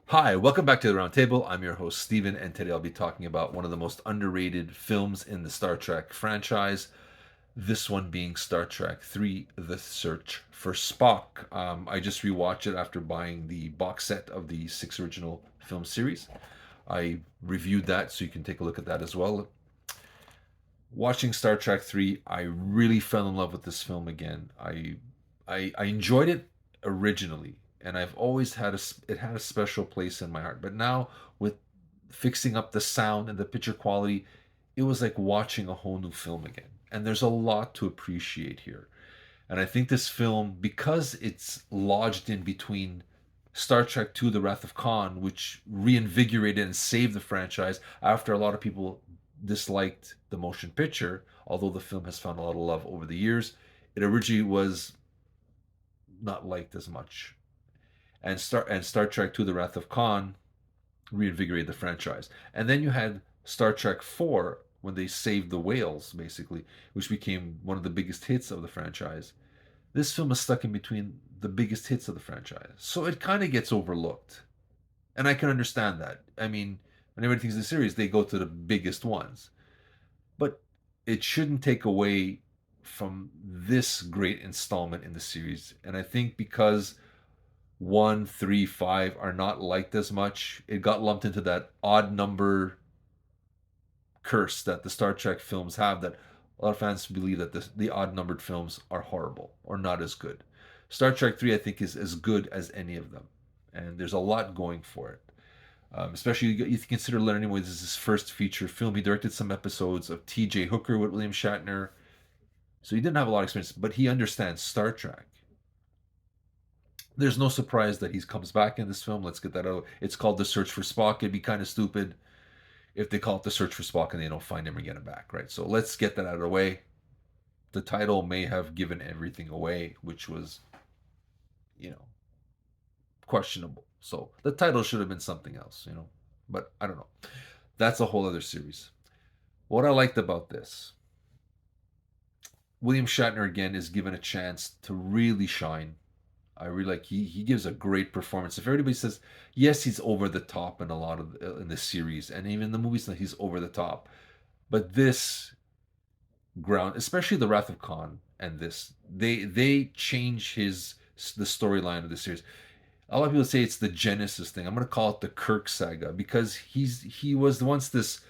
Hi, welcome back to the Roundtable. I'm your host, Steven, and today I'll be talking about one of the most underrated films in the Star Trek franchise. This one being Star Trek 3 The Search for Spock. I just rewatched it after buying the box set of the six original film series. I reviewed that, so you can take a look at that as well. Watching Star Trek 3, I really fell in love with this film again. I enjoyed it originally, and I've always had it had a special place in my heart. But now with fixing up the sound and the picture quality, it was like watching a whole new film again. And there's a lot to appreciate here. And I think this film, because it's lodged in between Star Trek II The Wrath of Khan, which reinvigorated and saved the franchise after a lot of people disliked the motion picture, although the film has found a lot of love over the years. It originally was not liked as much. And Star Trek II The Wrath of Khan reinvigorated the franchise. And then you had Star Trek 4 when they saved the whales, basically, which became one of the biggest hits of the franchise. This film is stuck in between the biggest hits of the franchise. So it kind of gets overlooked. And I can understand that. I mean, when everybody thinks of the series, they go to the biggest ones. But it shouldn't take away from this great installment in the series. And I think because 1, 3, 5 are not liked as much, it got lumped into that odd number curse that the Star Trek films have, that a lot of fans believe that the odd numbered films are horrible or not as good. Star Trek 3, I think, is as good as any of them. And there's a lot going for it. Especially, you consider Leonard Nimoy, this is his first feature film. He directed some episodes of T.J. Hooker with William Shatner. So he didn't have a lot of experience, but he understands Star Trek. There's no surprise that he comes back in this film. Let's get that out. It's called The Search for Spock. It'd be kind of stupid if they call it The Search for Spock and they don't find him or get him back, right? So let's get that out of the way. The title may have given everything away, which was, you know, questionable. So the title should have been something else, but I don't know. That's a whole other series. What I liked about this, William Shatner again is given a chance to really shine. I really like he gives a great performance. If everybody says yes, he's over the top in a lot of in the series and even the movies that he's over the top, but this ground, especially the Wrath of Khan and this, they change the storyline of the series. A lot of people say it's the Genesis thing. I'm going to call it the Kirk saga because he was once this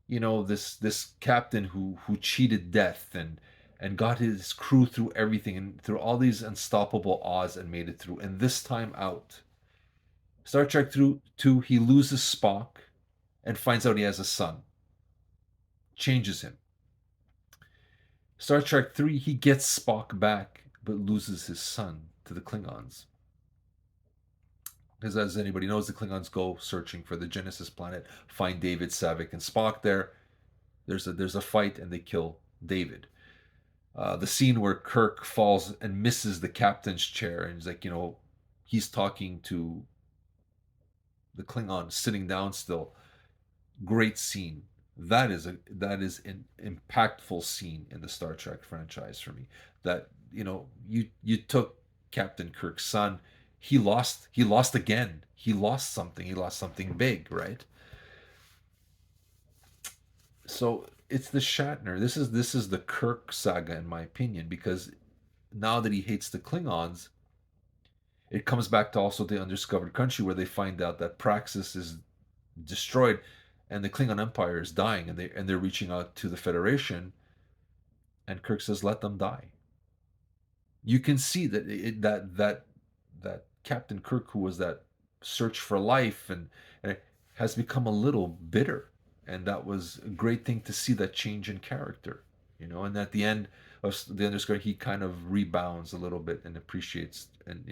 this captain who cheated death and got his crew through everything and through all these unstoppable odds and made it through. And this time out, Star Trek through 2, he loses Spock and finds out he has a son. Changes him. Star Trek 3, he gets Spock back but loses his son to the Klingons. Because as anybody knows, the Klingons go searching for the Genesis planet, find David, Savick, and Spock there. There's a fight and they kill David. The scene where Kirk falls and misses the captain's chair, and he's like, he's talking to the Klingon sitting down still. Great scene. That is an impactful scene in the Star Trek franchise for me. That you took Captain Kirk's son. He lost again. He lost something. He lost something big, right? So it's the Shatner. This is the Kirk saga in my opinion, because now that he hates the Klingons, it comes back to also the undiscovered country where they find out that Praxis is destroyed and the Klingon Empire is dying, and they're reaching out to the Federation, and Kirk says, "Let them die." You can see that that Captain Kirk, who was that search for life, and has become a little bitter, and that was a great thing to see, that change in character, And at the end of the Underscore, he kind of rebounds a little bit and appreciates and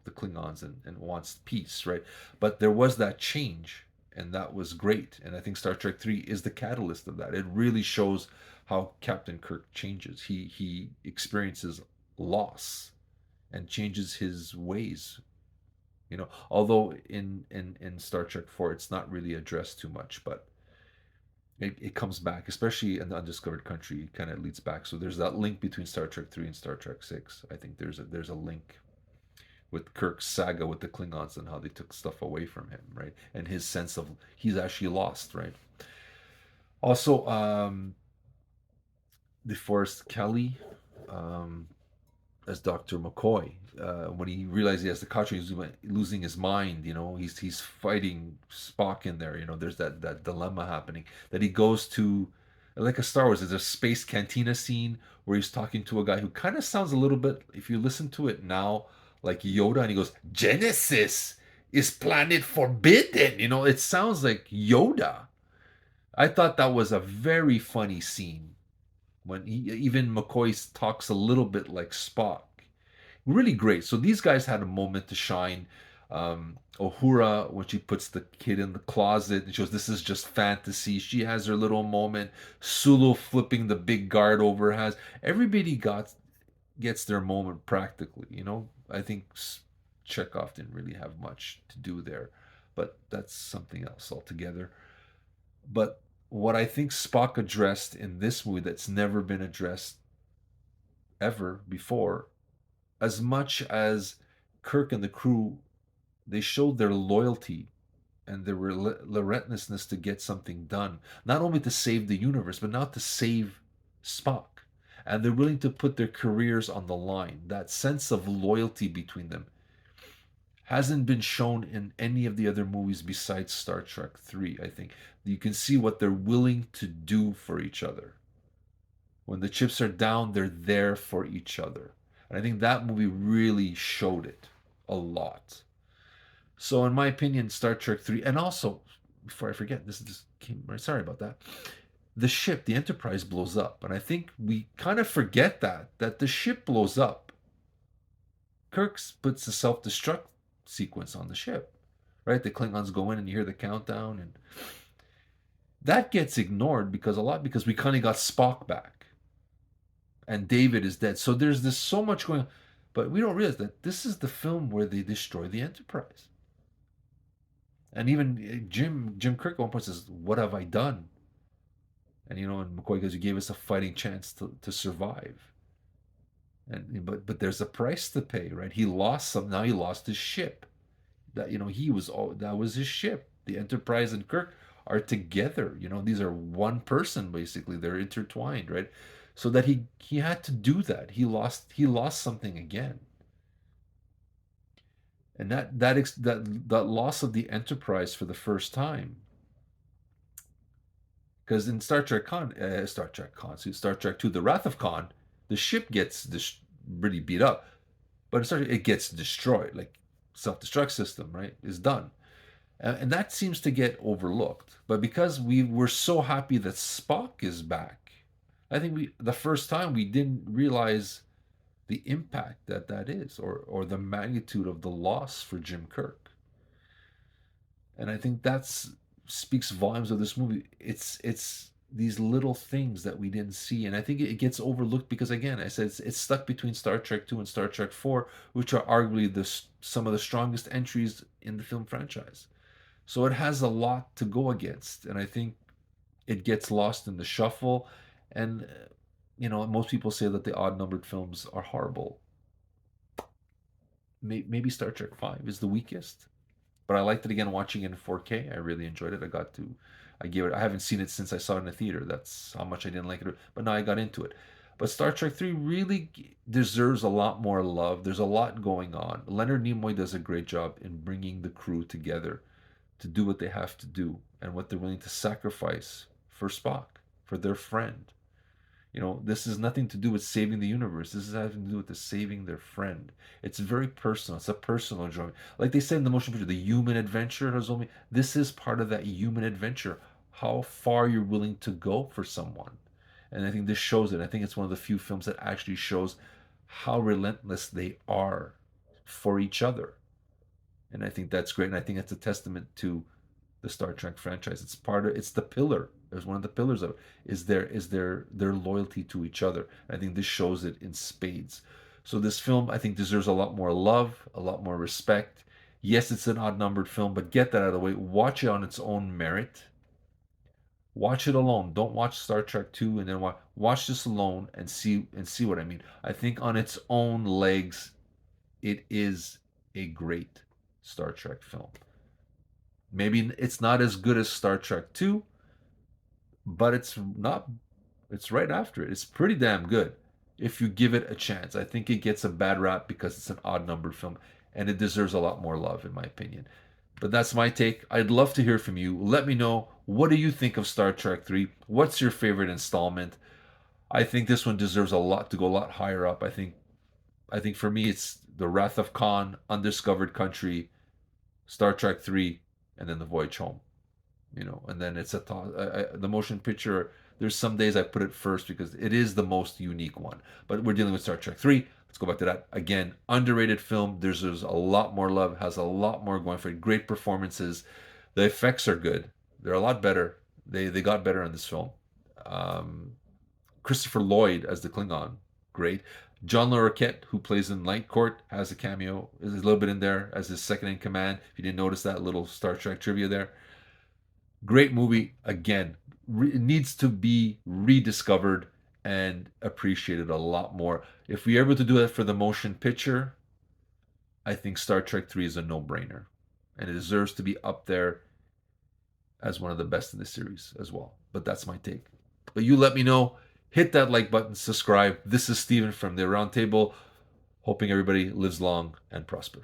the Klingons and wants peace, right? But there was that change, and that was great. And I think Star Trek 3 is the catalyst of that. It really shows how Captain Kirk changes. He experiences loss and changes his ways. Although in Star Trek 4 it's not really addressed too much, but it comes back, especially in the undiscovered country. It kind of leads back. So there's that link between Star Trek 3 and Star Trek 6. I think there's a link with Kirk's saga with the Klingons and how they took stuff away from him, right? And his sense of he's actually lost, right? Also, DeForest Kelly, um, as Dr. McCoy. When he realized he has the Katra, he's losing his mind. He's fighting Spock in there. There's that dilemma happening that he goes to, like a Star Wars. There's a space cantina scene where he's talking to a guy who kind of sounds a little bit, if you listen to it now, like Yoda, and he goes, "Genesis is planet forbidden." It sounds like Yoda. I thought that was a very funny scene when even McCoy talks a little bit like Spock. Really great. So these guys had a moment to shine. Uhura, when she puts the kid in the closet and she goes, "This is just fantasy." She has her little moment. Sulu flipping the big guard over has everybody gets their moment practically. I think Chekhov didn't really have much to do there, but that's something else altogether. But what I think Spock addressed in this movie that's never been addressed ever before, as much as Kirk and the crew, they showed their loyalty and their relentlessness to get something done, not only to save the universe, but now to save Spock. And they're willing to put their careers on the line. That sense of loyalty between them hasn't been shown in any of the other movies besides Star Trek 3, I think. You can see what they're willing to do for each other. When the chips are down, they're there for each other. And I think that movie really showed it a lot. So, in my opinion, Star Trek 3, and also, before I forget, this just came right, sorry about that. The ship, the Enterprise, blows up. And I think we kind of forget that the ship blows up. Kirk puts a self destruct sequence on the ship, right? The Klingons go in and you hear the countdown, and that gets ignored because we kind of got Spock back and David is dead. So there's this so much going on, but we don't realize that this is the film where they destroy the Enterprise. And even Jim Kirk at one point says, "What have I done?" And McCoy goes, "You gave us a fighting chance to survive." But there's a price to pay, right? He lost some. Now he lost his ship. That was his ship. The Enterprise and Kirk are together. These are one person basically. They're intertwined, right? So that he had to do that. He lost something again. And that loss of the Enterprise for the first time, because in Star Trek 2, The Wrath of Khan, the ship gets really beat up, but in Star Trek it gets destroyed, like self-destruct system, right, is done, and that seems to get overlooked. But because we were so happy that Spock is back, I think the first time we didn't realize the impact that is, or the magnitude of the loss for Jim Kirk. And I think that's speaks volumes of this movie. It's these little things that we didn't see, and I think it gets overlooked because, again, I said it's stuck between Star Trek 2 and Star Trek 4, which are arguably some of the strongest entries in the film franchise. So it has a lot to go against, and I think it gets lost in the shuffle. And most people say that the odd numbered films are horrible. Maybe Star Trek 5 is the weakest, but I liked it again watching it in 4K. I really enjoyed it. I haven't seen it since I saw it in the theater. That's how much I didn't like it, but now I got into it. But Star Trek 3 really deserves a lot more love. There's a lot going on. Leonard Nimoy does a great job in bringing the crew together to do what they have to do and what they're willing to sacrifice for Spock, for their friend. This has nothing to do with saving the universe. This is having to do with the saving their friend. It's very personal. It's a personal enjoyment. Like they said in the motion picture, the human adventure, Hazomi, this is part of that human adventure. How far you're willing to go for someone. And I think this shows it. I think it's one of the few films that actually shows how relentless they are for each other. And I think that's great. And I think it's a testament to the Star Trek franchise. It's the pillar. It's one of the pillars of it. Their loyalty to each other. I think this shows it in spades. So this film, I think, deserves a lot more love, a lot more respect. Yes, it's an odd numbered film, but get that out of the way. Watch it on its own merit. Watch it alone. Don't watch Star Trek 2 and then watch this alone and see what I mean. I think on its own legs, it is a great Star Trek film. Maybe it's not as good as Star Trek 2, but it's right after it. It's pretty damn good if you give it a chance. I think it gets a bad rap because it's an odd numbered film and it deserves a lot more love in my opinion. But that's my take. I'd love to hear from you. Let me know, what do you think of Star Trek 3? What's your favorite installment? I think this one deserves a lot to go a lot higher up. I think for me it's The Wrath of Khan, Undiscovered Country, Star Trek 3, and then The Voyage Home. And then it's the motion picture. There's some days I put it first because it is the most unique one. But we're dealing with Star Trek 3. Let's go back to that again. Underrated film. There's a lot more love. Has a lot more going for it. Great performances. The effects are good. They're a lot better. They got better in this film. Um, Christopher Lloyd as the Klingon, great. John Larroquette, who plays in Light Court, has a cameo. Is a little bit in there as his second in command. If you didn't notice that little Star Trek trivia there. Great movie. Again, it needs to be rediscovered and appreciated a lot more. If we are able to do that for the motion picture, I think Star Trek 3 is a no-brainer. And it deserves to be up there as one of the best in the series as well. But that's my take. But you let me know. Hit that like button, subscribe. This is Steven from the Aroundtable, hoping everybody lives long and prosper.